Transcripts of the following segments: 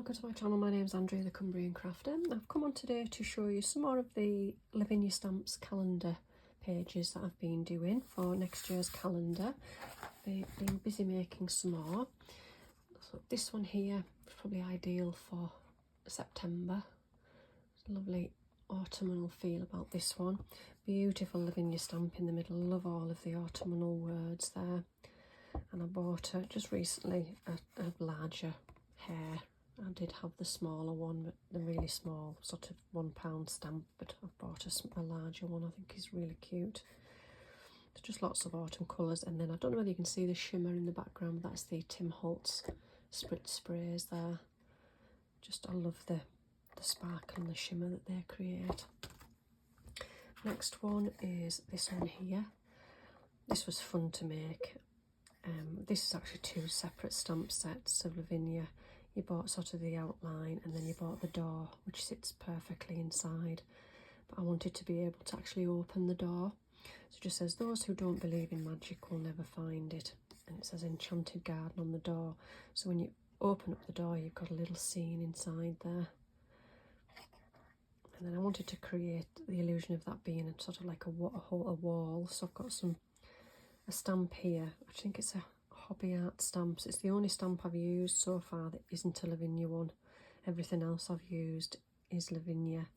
welcome to my channel. My name's Andrea the Cumbrian Crafter. I've come on today to show you some more of the Lavinia Stamps calendar pages that I've been doing for next year's calendar. I've been busy making some more. So this one here is probably ideal for September. It's a lovely autumnal feel about this one. Beautiful Lavinia stamp in the middle. Love all of the autumnal words there. And I bought just recently a larger hair. I did have the smaller one, but the really small sort of £1 stamp, but I've bought a larger one. I think is really cute. There's just lots of autumn colours, and then I don't know whether you can see the shimmer in the background. That's the Tim Holtz Spritz sprays there. Just I love the sparkle and the shimmer that they create. Next one is this one here. This was fun to make. This is actually two separate stamp sets of Lavinia. You bought sort of the outline and then you bought the door, which sits perfectly inside. But I wanted to be able to actually open the door. So it just says, those who don't believe in magic will never find it. And it says enchanted garden on the door. So when you open up the door, you've got a little scene inside there. And then I wanted to create the illusion of that being sort of like a wall. So I've got a stamp here. I think it's a hobby art stamp. It's the only stamp I've used so far that isn't a Lavinia one. Everything else I've used is Lavinia.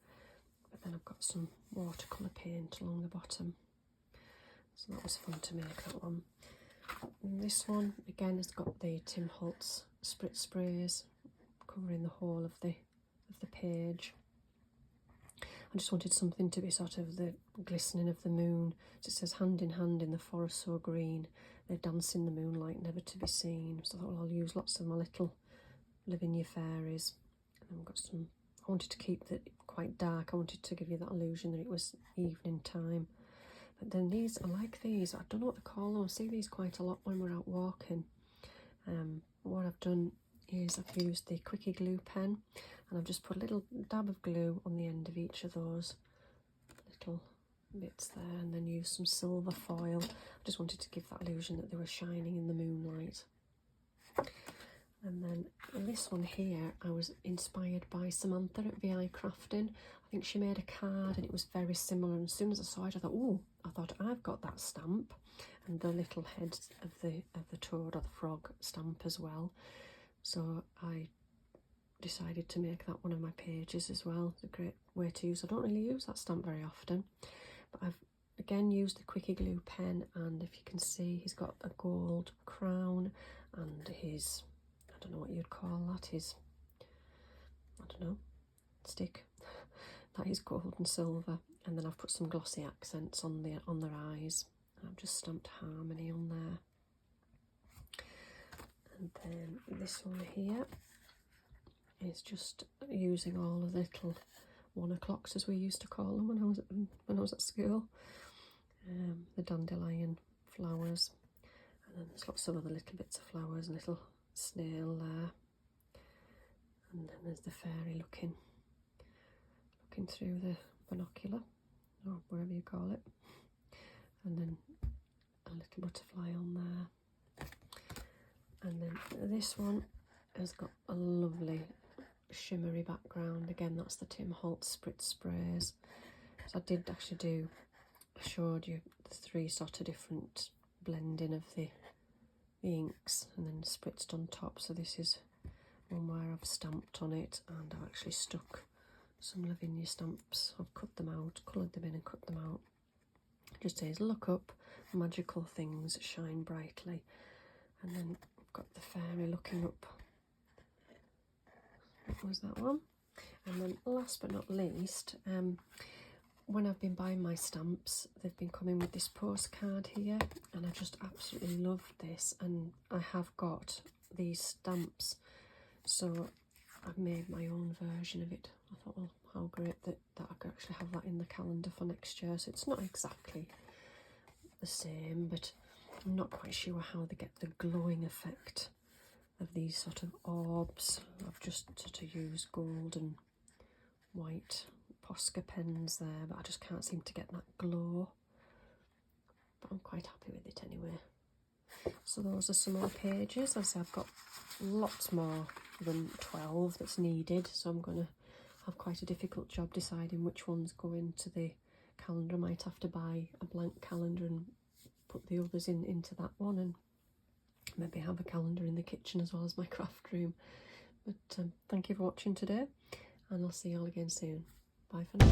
But then I've got some watercolour paint along the bottom. So that was fun to make, that one. And this one, again, has got the Tim Holtz Spritz sprays covering the whole of the page. I just wanted something to be sort of the glistening of the moon. So it says, hand in hand in the forest so green, they dance in the moonlight never to be seen. So I thought, well, I'll use lots of my little Lavinia fairies. And then we've got some, I wanted to keep it quite dark. I wanted to give you that illusion that it was evening time. But then these, I like these. I don't know what to call them. I see these quite a lot when we're out walking. What I've done is I've used the Quickie Glue pen, and I've just put a little dab of glue on the end of each of those little bits there, and then used some silver foil. I just wanted to give that illusion that they were shining in the moonlight. And then this one here, I was inspired by Samantha at VI Crafting. I think she made a card and it was very similar, and as soon as I saw it, I thought I've got that stamp, and the little head of the toad or the frog stamp as well. So I decided to make that one of my pages as well. It's a great way to use. I don't really use that stamp very often, but I've again used the Quickie Glue pen, and if you can see, he's got a gold crown and his, I don't know what you'd call that, his, I don't know, stick. That is gold and silver, and then I've put some glossy accents on their eyes. I've just stamped harmony on there. And then this one here is just using all of the little 1 o'clocks, as we used to call them when I was at school. The dandelion flowers, and then there's lots of other little bits of flowers, and little snail there, and then there's the fairy looking through the binocular, or wherever you call it, and then a little butterfly on there. And then this one has got a lovely shimmery background. Again, that's the Tim Holtz Spritz sprays. So I did actually I showed you the 3 sort of different blending of the inks and then spritzed on top. So this is one where I've stamped on it, and I've actually stuck some Lavinia stamps. I've cut them out, coloured them in and cut them out. It just says, look up, magical things shine brightly. And then I've got the fairy looking up. What was that one? And then last but not least, when I've been buying my stamps, they've been coming with this postcard here, and I just absolutely love this, and I have got these stamps, so I've made my own version of it. I thought, well, how great that I could actually have that in the calendar for next year. So it's not exactly the same, but I'm not quite sure how they get the glowing effect of these sort of orbs. I've just sort of used gold and white Posca pens there, but I just can't seem to get that glow. But I'm quite happy with it anyway. So those are some more pages. As I say, I've got lots more than 12 that's needed, so I'm going to have quite a difficult job deciding which ones go into the calendar. I might have to buy a blank calendar and put the others into that one, and maybe have a calendar in the kitchen as well as my craft room. But thank you for watching today, and I'll see you all again soon. Bye for now.